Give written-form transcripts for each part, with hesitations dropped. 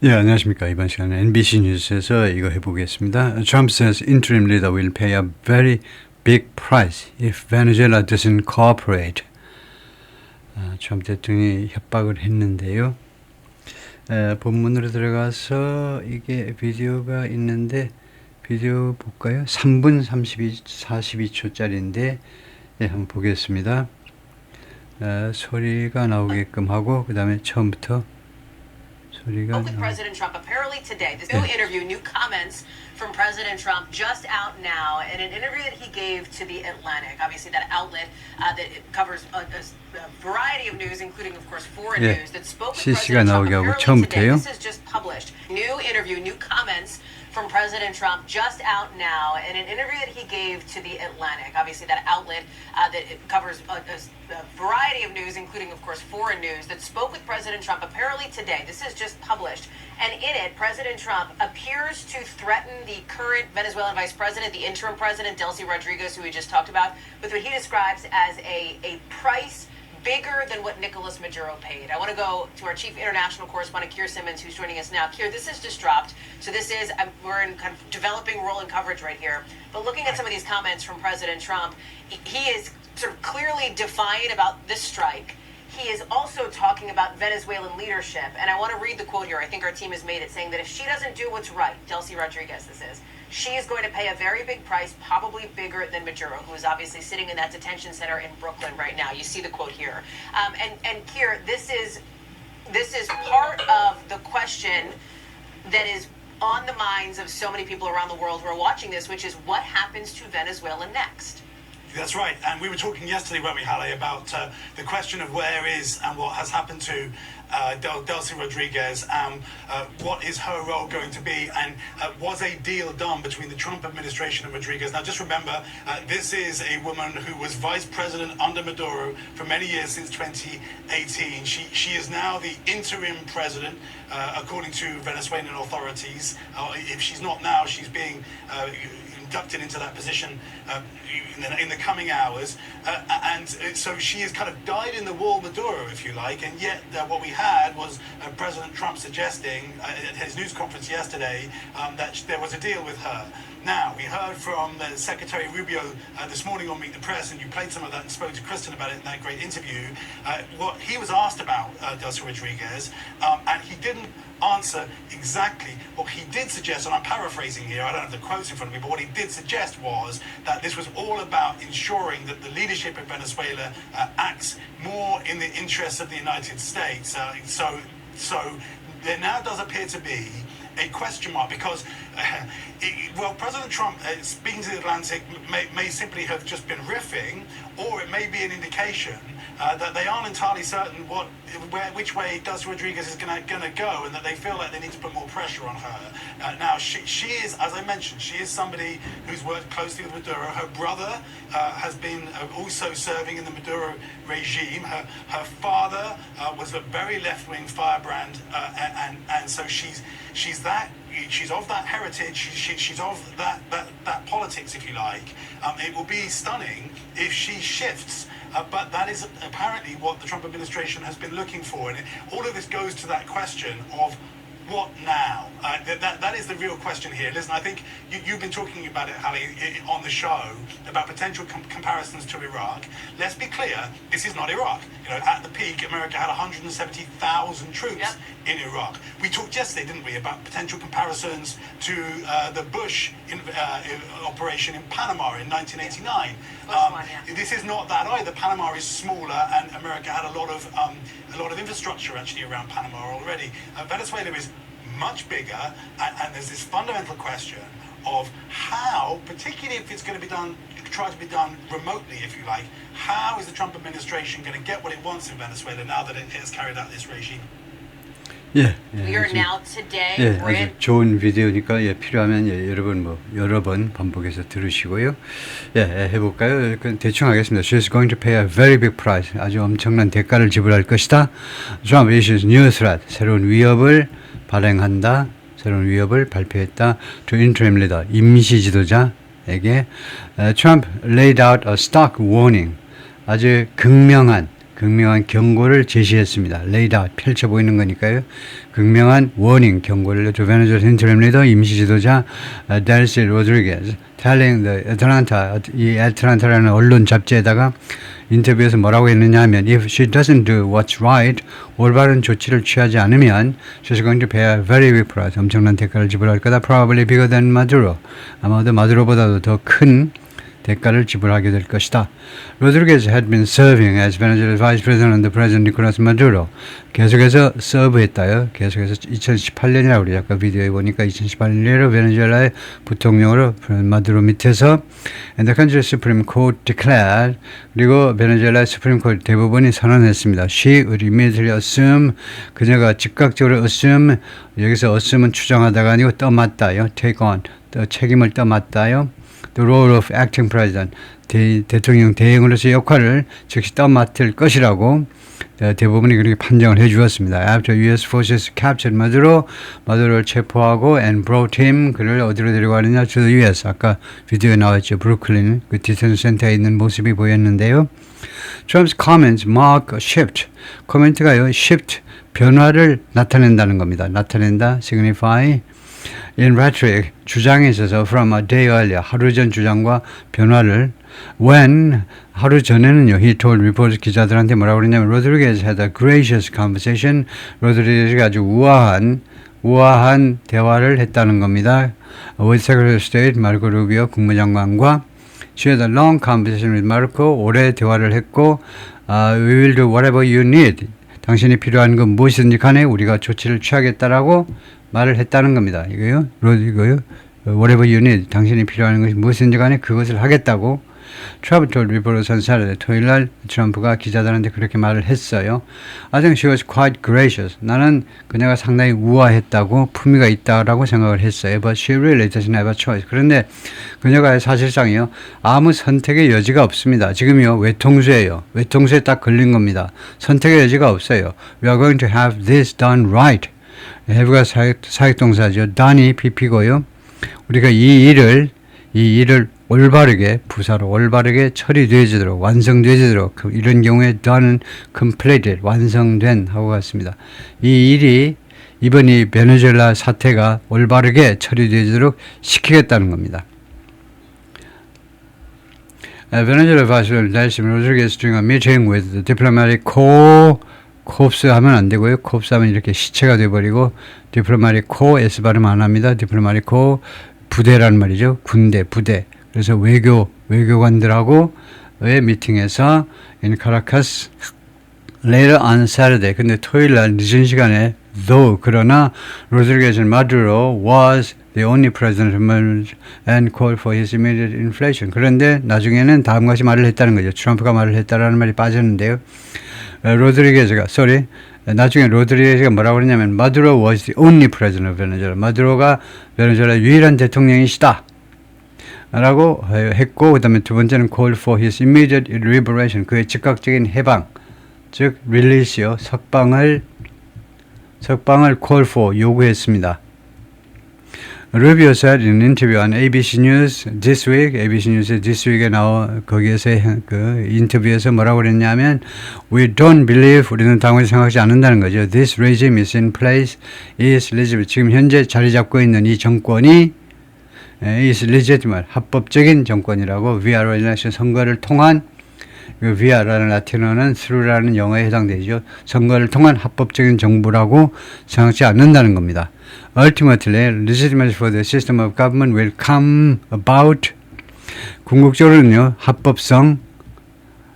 예, 안녕하십니까. 이번 시간에 NBC 뉴스에서 이거 해보겠습니다. Trump says interim leader will pay a very big price if Venezuela doesn't cooperate. 트럼프 대통령이 협박을 했는데요. 본문으로 들어가서 이게 비디오가 있는데 비디오 볼까요? 3분 42초짜리인데 예, 한번 보겠습니다. 소리가 나오게끔 하고 그 다음에 처음부터 소리가 with President Trump apparently today. This new interview, new comments from President Trump just out now in an interview that he gave to The Atlantic. Obviously, that outlet that it covers a variety of news, including, of course, foreign 예, news. That spoke with CC가 President Trump 나오게 하고 apparently today. 처음부터요. This is just published. New interview, new comments from President Trump just out now in an interview that he gave to The Atlantic. Obviously, that outlet that it covers a variety of news, including, of course, foreign news, that spoke with President Trump apparently today. This is just published. And in it, President Trump appears to threaten the current Venezuelan vice president, the interim president, Delcy Rodriguez, who we just talked about, with what he describes as a price bigger than what Nicolas Maduro paid. I want to go to our chief international correspondent, Keir Simmons, who's joining us now. Keir, this is just dropped. So this is, we're in kind of developing rolling coverage right here. But looking at some of these comments from President Trump, he is sort of clearly defiant about this strike. He is also talking about Venezuelan leadership. And I want to read the quote here. I think our team has made it, saying that if she doesn't do what's right, Delcy Rodriguez, this is, she is going to pay a very big price, probably bigger than Maduro, who is obviously sitting in that detention center in Brooklyn right now. You see the quote here. And Keir, this is part of the question that is on the minds of so many people around the world who are watching this, which is what happens to Venezuela next? That's right, and we were talking yesterday, weren't we, Halle, about the question of where is and what has happened to Delcy Rodriguez, what is her role going to be, and was a deal done between the Trump administration and Rodriguez? Now, just remember, this is a woman who was vice president under Maduro for many years, since 2018. She is now the interim president, according to Venezuelan authorities. If she's not now, she's being inducted into that position in the coming hours, and so she has kind of died in the wall Maduro, if you like, and yet what we had was President Trump suggesting at his news conference yesterday that there was a deal with her. Now, we heard from Secretary Rubio this morning on Meet the Press, and you played some of that and spoke to Kristen about it in that great interview, what he was asked about Delcy Rodriguez, and he didn't answer exactly. What he did suggest, and I'm paraphrasing here, I don't have the quotes in front of me, but what he did suggest was that this was all about ensuring that the leadership of Venezuela acts more in the interests of the United States. So there now does appear to be a question mark, because well, President Trump speaking to the Atlantic may simply have just been riffing, or it may be an indication that they aren't entirely certain which way Delcy Rodriguez is going to go, and that they feel like they need to put more pressure on her. Now, she is, as I mentioned, she is somebody who's worked closely with Maduro. Her brother has been also serving in the Maduro regime. Her father was a very left-wing firebrand, and so she's of that heritage. She's of that politics, if you like. It will be stunning if she shifts. But that is apparently what the Trump administration has been looking for. And all of this goes to that question of what now? That is the real question here. Listen, I think you've been talking about it, Halle, on the show, about potential comparisons to Iraq. Let's be clear, this is not Iraq. You know, at the peak, America had 170,000 troops in Iraq. We talked yesterday, didn't we, about potential comparisons to the Bush operation in Panama in 1989. This is not that either. Panama is smaller, and America had a lot of infrastructure actually around Panama already. Venezuela is much bigger, and there's this fundamental question of how, particularly if it's going to be done, try to be done remotely, if you like, how is the Trump administration going to get what it wants in Venezuela now that it has carried out this regime? 예, We are now today. 예, 아주 좋은 비디오니까 예, 필요하면 여러분 여러 번 반복해서 들으시고요. 예, 해볼까요? 대충 하겠습니다. She's going to pay a very big price. 아주 엄청난 대가를 지불할 것이다. Trump issues new threat. 새로운 위협을 발행한다. 새로운 위협을 발표했다. To interim leader. 임시 지도자에게. Trump laid out a stark warning. 아주 극명한 극명한 경고를 제시했습니다. laid out, 펼쳐 보이는 거니까요. 극명한 워닝, 경고를 주 베네수엘라 인터림 리더 임시 지도자 델시 로드리게즈 telling the Atlanta, 이 애틀란타라는 언론 잡지에다가 인터뷰에서 뭐라고 했느냐 하면 if she doesn't do what's right, 올바른 조치를 취하지 않으면 she's going to pay a very big price, 엄청난 대가를 지불할 거다. probably bigger than Maduro, 아마도 마두로보다도 더 큰 대가를 지불하게 될 것이다. Rodriguez had been serving as Venezuela's vice president under President Nicolas Maduro. 계속해서 서브했다요. 계속해서 2018년이라고 그래요. 아까 비디오에 보니까 2018년으로 베네수엘라의 부통령으로 마두로 밑에서 and the country's Supreme Court declared, 그리고 베네수엘라의 Supreme Court 대법원이 선언했습니다. She would immediately assume, 그녀가 즉각적으로 assume, 여기서 assume은 추정하다가 아니고 떠맡다요. take on, 책임을 떠맡다요. The role of acting president, 대통령 대행으로서의 역할을 즉시 떠맡을 것이라고 대법원이 그렇게 판정을 해주었습니다. After U.S. forces captured Maduro, 마두로를 체포하고 and brought him, 그를 어디로 데려가느냐, to the U.S. 아까 비디오에 나왔죠. 브루클린 그 디텐션 센터에 있는 모습이 보였는데요. Trump's comments mark a shift. 코멘트가요, shift, 변화를 나타낸다는 겁니다. 나타낸다, signify. In rhetoric, 주장에 있어서 from a day earlier, 하루 전 주장과 변화를 when, 하루 전에는요, he told reporters, 기자들한테 뭐라고 그랬냐면 Rodriguez had a gracious conversation, 로드리게즈가 아주 우아한 대화를 했다는 겁니다. with Secretary of State, 마르코 루비오 국무장관과 she had a long conversation with Marco, 오래 대화를 했고 we will do whatever you need, 당신이 필요한 건 무엇이든지 간에 우리가 조치를 취하겠다라고 말을 했다는 겁니다. 이거요. Whatever you need. 당신이 필요한 것이 무엇인지 간에 그것을 하겠다고 Trump told reporters on Saturday. 토요일 날 트럼프가 기자들한테 그렇게 말을 했어요. I think she was quite gracious. 나는 그녀가 상당히 우아했다고 품위가 있다라고 생각을 했어요. But she really doesn't have a choice. 그런데 그녀가 사실상이요. 아무 선택의 여지가 없습니다. 지금요. 외통수예요. 외통수에 딱 걸린 겁니다. 선택의 여지가 없어요. We are going to have this done right. have가 사역동사죠. done이 pp고요. 우리가 이 일을 올바르게 부사로 올바르게 처리되어지도록 완성되어지도록 이런 경우에 done은 completed 완성된 하고 같습니다. 이 일이 이번 이 베네수엘라 사태가 올바르게 처리되어지도록 시키겠다는 겁니다. Venezuela Vice President Delcy Rodriguez during a meeting with the diplomatic corps. 콥스 하면 안 되고요. 콥스 하면 이렇게 시체가 돼버리고 디플로마틱 코 S 발음 안 합니다. 디플로마틱 코 부대란 말이죠. 군대, 부대. 그래서 외교관들하고의 미팅에서 in Caracas later on Saturday. 근데 토요일 날 늦은 시간에 though 그러나 로드리게즈 마두로 was the only president and called for his immediate inflation. 그런데 나중에는 다음 같이 말을 했다는 거죠. 트럼프가 말을 했다라는 말이 빠졌는데요. 나중에 로드리게즈가 뭐라고 그러냐면 마두로 was the only president of Venezuela. 마두로가 베네수엘라 유일한 대통령이시다 라고 했고, 그 다음에 두 번째는 call for his immediate liberation. 그의 즉각적인 해방, 즉 release요. 석방을 call for 요구했습니다. Rubio said in an interview on ABC News this week, ABC News의 this week에 거기에서 그 인터뷰에서 뭐라고 그랬냐면 we don't believe, 우리는 당연히 생각하지 않는다는 거죠. This regime is in place, is legitimate. 지금 현재 자리 잡고 있는 이 정권이 is legitimate, 합법적인 정권이라고 via election, 선거를 통한 via라는 라틴어는 through라는 영어에 해당되죠. 선거를 통한 합법적인 정부라고 생각하지 않는다는 겁니다. Ultimately, legitimacy for the system of government will come about. 궁극적으로는요, 합법성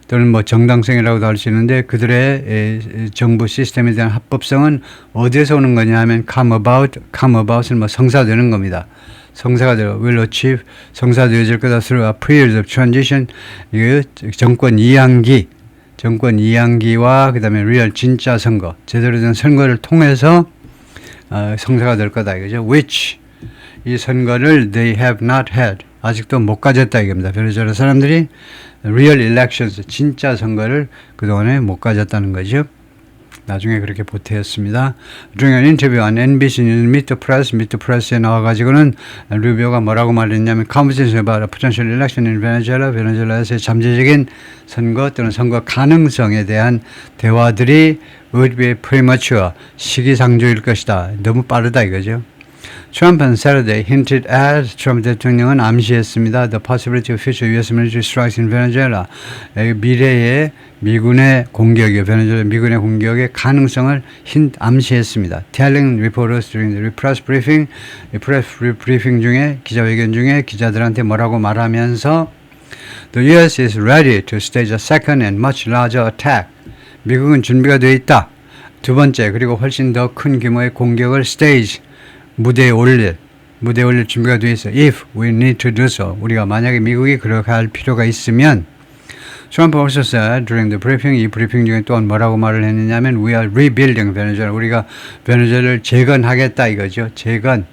또는 뭐 정당성이라고도 할 수 있는데 그들의 정부 시스템에 대한 합법성은 어디에서 오는 거냐 하면 come about은 뭐 성사되는 겁니다. 성사가 되어 will achieve, 성사되어질 거다 through a period of transition. 이거 정권 이양기와 그 다음에 real 진짜 선거, 제대로 된 선거를 통해서 성사가 될 거다 이거죠. Which 이 선거를 they have not had, 아직도 못 가졌다 이겁니다. 베네수엘라 사람들이 real elections, 진짜 선거를 그동안에 못 가졌다는 거죠. 나중에 그렇게 보태었습니다. During an interview on NBC News Meet the Press에 나와가지고는 루비오가 뭐라고 말했냐면 conversation about a potential election in Venezuela, 베네수엘라에서의 잠재적인 선거 또는 선거 가능성에 대한 대화들이 would be premature, 시기상조일 것이다. 너무 빠르다 이거죠. 트럼프는 Saturday hinted at 트럼프 대통령은 암시했습니다. The possibility of future U.S. military strikes in Venezuela. 미래의 미군의 공격이요. 베네수엘라 미군의 공격의 가능성을 암시했습니다. Telling reporters during the press briefing, press briefing 중에 기자회견 중에 기자들한테 뭐라고 말하면서 The U.S. is ready to stage a second and much larger attack. 미국은 준비가 되어 있다. 두 번째 그리고 훨씬 더 큰 규모의 공격을 stage 무대에 올릴 준비가 되어 있어. If we need to do so. 우리가 만약에 미국이 그렇게 할 필요가 있으면 트럼프 also said during the briefing, 이 브리핑 중에 또한 뭐라고 말을 했느냐면 we are rebuilding Venezuela. 우리가 베네수엘라를 재건하겠다 이거죠. 재건.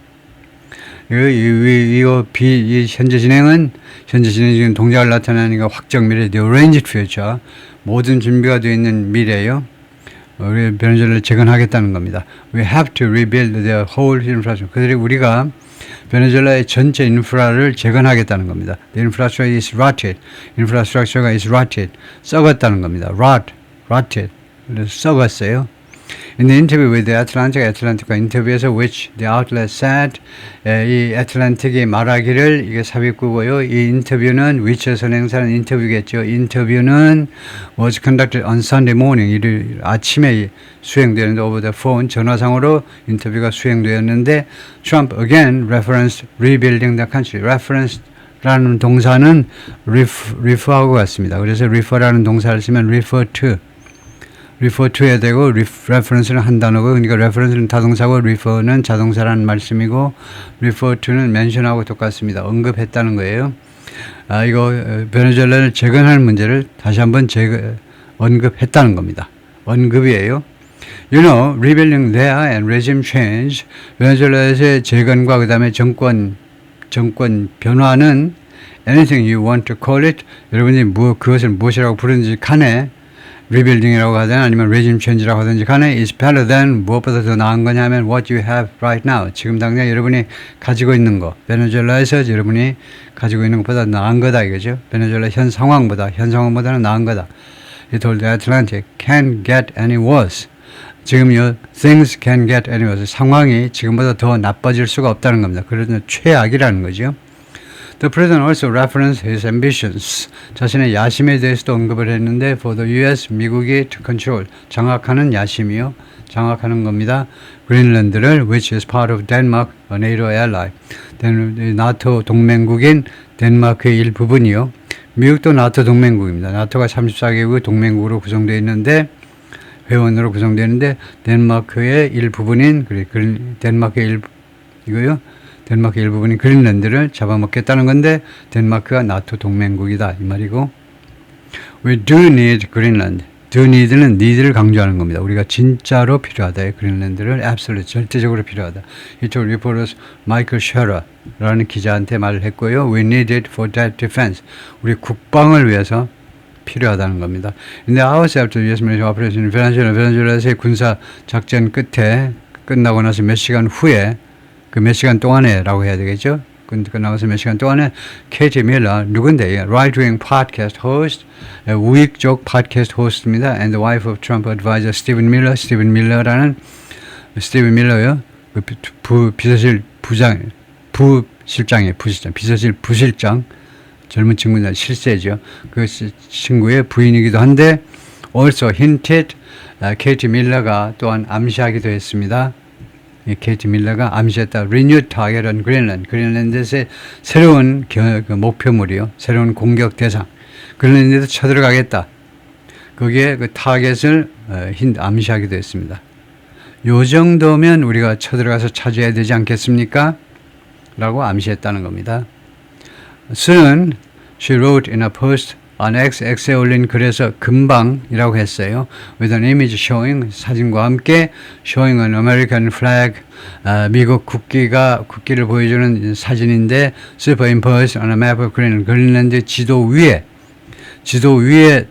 이 현재 진행 중인 동작을 나타내는 거 확정 미래, the arranged future. 모든 준비가 되어 있는 미래요. 우리 베네수엘라를 재건하겠다는 겁니다. We have to rebuild their whole infrastructure. 우리가 베네수엘라의 전체 인프라를 재건하겠다는 겁니다. The infrastructure is rotted. 인프라스트럭처가 is rotted. 썩었다는 겁니다. rotted. 그래서 썩었어요. In the interview with the 애틀랜틱과 인터뷰에서 which the outlet said, 이 애틀랜틱이 말하기를 이게 삽입구고요. 이 인터뷰는 which에서 행사하는 인터뷰겠죠. 인터뷰는 was conducted on Sunday morning. 일요일 아침에 수행되는데 over the phone 전화상으로 인터뷰가 수행되었는데 Trump again referenced rebuilding the country. reference라는 동사는 refer하고 같습니다. 그래서 refer라는 동사를 쓰면 refer to에 되고 reference는 한 단어고 그러니까 reference는 타동사고 refer는 자동사라는 말씀이고 refer to는 mention하고 똑같습니다. 언급했다는 거예요. 이거 베네수엘라를 재건할 문제를 다시 한번 언급했다는 겁니다. 언급이에요. You know, rebuilding there and regime change, 베네수엘라에서의 재건과 그 다음에 정권 변화는 anything you want to call it, 여러분이 그것을 무엇이라고 부르는지 간에 리빌딩이라고 하든 아니면 레짐 체인지라고 하든지 간에 is better than 무엇보다 더 나은 거냐면 what you have right now. 지금 당장 여러분이 가지고 있는 거. 베네수엘라에서 여러분이 가지고 있는 것보다 나은 거다 이거죠. 베네수엘라 현 상황보다는 나은 거다. He told the Atlantic can't get any worse. 지금요 things can get any worse. 상황이 지금보다 더 나빠질 수가 없다는 겁니다. 그래서 최악이라는 거죠. The president also referenced his ambitions. 자신의 야심에 대해서도 언급을 했는데 for the U.S. 미국이 to control 장악하는 야심이요. 장악하는 겁니다. 그린란드를 which is part of Denmark, a NATO ally. 나토 동맹국인 덴마크의 일부분이요. 미국도 나토 동맹국입니다. 나토가 34개국 동맹국으로 구성되어 있는데 회원으로 구성되어 있는데 덴마크의 일부분인 덴마크의 일부분인 그린란드를 잡아먹겠다는 건데 덴마크가 나토 동맹국이다 이 말이고 We do need Greenland. do need는 need를 강조하는 겁니다. 우리가 진짜로 필요하다. 그린란드를 absolute 절대적으로 필요하다. 이쪽 리포터스 마이클 셔러라는 기자한테 말을 했고요. We need it for that defense. 우리 국방을 위해서 필요하다는 겁니다. In the hours after the U.S. military operation in Venezuela, 베네수엘라에서의 군사 작전 끝에 끝나고 나서 몇 시간 후에 그 몇 시간 동안에라고 해야 되겠죠. 끝나고서 몇 시간 동안에 케이티 밀러 누군데 right-wing podcast host 우익적 팟캐스트 호스트입니다. And the wife of Trump advisor 스티븐 밀러라는 스티븐 밀러요. 비서실 부실장 젊은 친구들 실세죠. 그 친구의 부인이기도 한데 also hinted 케이티 밀러가 또한 암시하기도 했습니다. 케이티 밀러가 암시했다. Renewed target on Greenland. 그린란드에서의 새로운 목표물이요. 새로운 공격 대상. 그린란드에도 쳐들어가겠다. 거기에 그 타겟을 암시하기도 했습니다. 요 정도면 우리가 쳐들어가서 차지해야 되지 않겠습니까? 라고 암시했다는 겁니다. Soon, she wrote in a post on X에 올린 글에서 금방이라고 했어요. With an image showing, 사진과 함께 showing an American flag, 미국 국기를 보여주는 사진인데 superimposed on a map of Greenland, 그린란드 지도 위에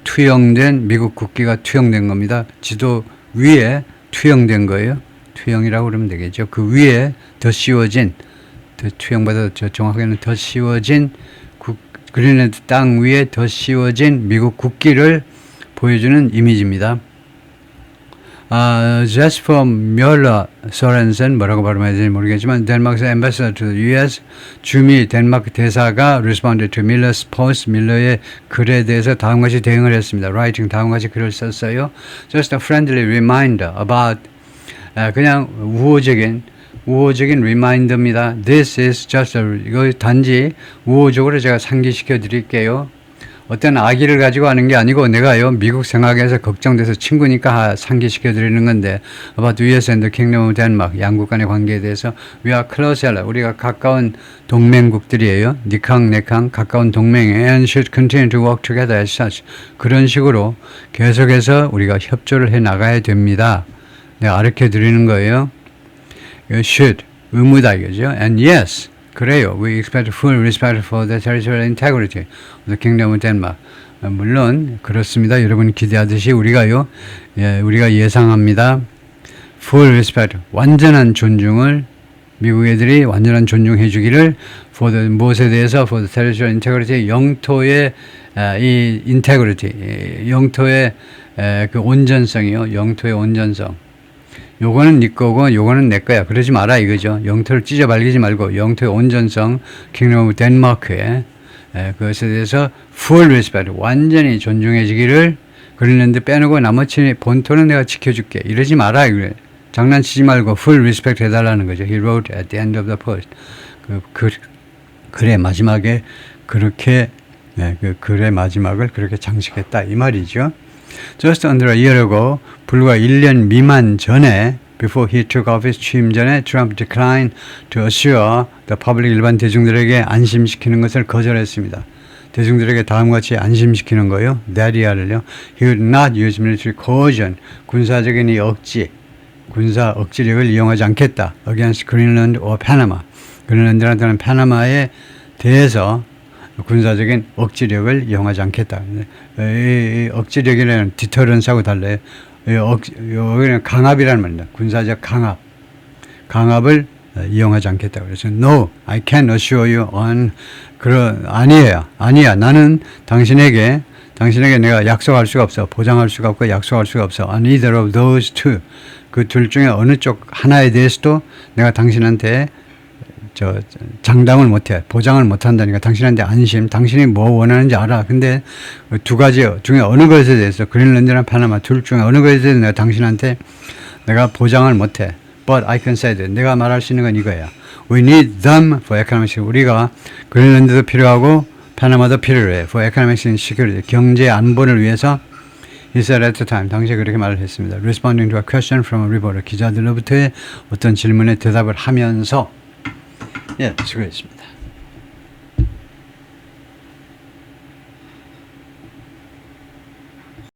투영된 미국 국기가 투영된 겁니다. 지도 위에 투영된 거예요. 투영이라고 그러면 되겠죠. 그 위에 더 씌워진, 더 투영보다 정확하게는 더 씌워진 그린랜드 땅 위에 더 씌워진 미국 국기를 보여주는 이미지입니다. 제스퍼 멸러 소렌센 뭐라고 발음해야 되는지 모르겠지만 덴마크의 엠베서더 to the US 주미 덴마크 대사가 responded to Miller's post 밀러의 글에 대해서 다음같이 대응을 했습니다. writing 다음같이 글을 썼어요. Just a friendly reminder about 그냥 우호적인 리마인더입니다. This is just 이거 단지 우호적으로 제가 상기시켜 드릴게요. 어떤 아기를 가지고 하는 게 아니고 내가요 미국 생각에서 걱정돼서 친구니까 상기시켜 드리는 건데 about the US and the Kingdom of Denmark 양국 간의 관계에 대해서 we are close ally 우리가 가까운 동맹국들이에요. 니캉 네캉 가까운 동맹 and should continue to work together as such 그런 식으로 계속해서 우리가 협조를 해 나가야 됩니다. 내가 가르쳐 드리는 거예요. should 의무다 이거죠. And yes 그래요. We expect full respect for the territorial integrity of the Kingdom of Denmark. 물론 그렇습니다. 여러분이 기대하듯이 우리가 예상합니다. Full respect, 완전한 존중을 미국 애들이 완전한 존중해 주기를 for the 무엇에 대해서 for the territorial integrity 영토의 이 integrity 영토의 그 온전성이요. 영토의 온전성. 요거는 네 거고 요거는 내 거야. 그러지 마라 이거죠. 영토를 찢어 발기지 말고 영토의 온전성 킹덤 오브 덴마크에 그것에 대해서 full respect 완전히 존중해지기를 그린랜드 빼놓고 나머지 본토는 내가 지켜줄게. 이러지 마라 이거예요. 장난치지 말고 full respect 해달라는 거죠. He wrote at the end of the post. 글의 마지막에 그렇게 그 글의 마지막을 그렇게 장식했다 이 말이죠. Just under a year ago, 불과 1년 미만 전에, before he took office 취임 전에, Trump declined to assure the public 일반 대중들에게 안심시키는 것을 거절했습니다. 대중들에게 다음같이 안심시키는 거예요. That이야를요. He would not use military coercion, 군사적인 이 군사 억지력을 이용하지 않겠다. Against Greenland or Panama. 그린랜드라는 파나마에 대해서 군사적인 억지력을 이용하지 않겠다. 이 억지력이라는 디터런스하고 달라요. 여기는 강압이라는 말입니다. 군사적 강압을 이용하지 않겠다. 그래서 No, I can assure you on 아니야. 나는 당신에게 내가 약속할 수가 없어. 보장할 수가 없고 약속할 수가 없어. On either of those two. 그 둘 중에 어느 쪽 하나에 대해서도 내가 당신한테 장담을 못해. 보장을 못한다니까. 당신한테 안심. 당신이 뭐 원하는지 알아. 근데 두 가지 중에 어느 것에 대해서 그린랜드나 파나마 둘 중에 어느 것에 대해서 내가 당신한테 내가 보장을 못해. But I can say that. 내가 말할 수 있는 건 이거야. We need them for economic. 우리가 그린랜드도 필요하고 파나마도 필요해. For economic security. 경제 안보를 위해서 He said at the time. 당시에 그렇게 말을 했습니다. Responding to a question from a reporter. 기자들로부터의 어떤 질문에 대답을 하면서 수고했습니다.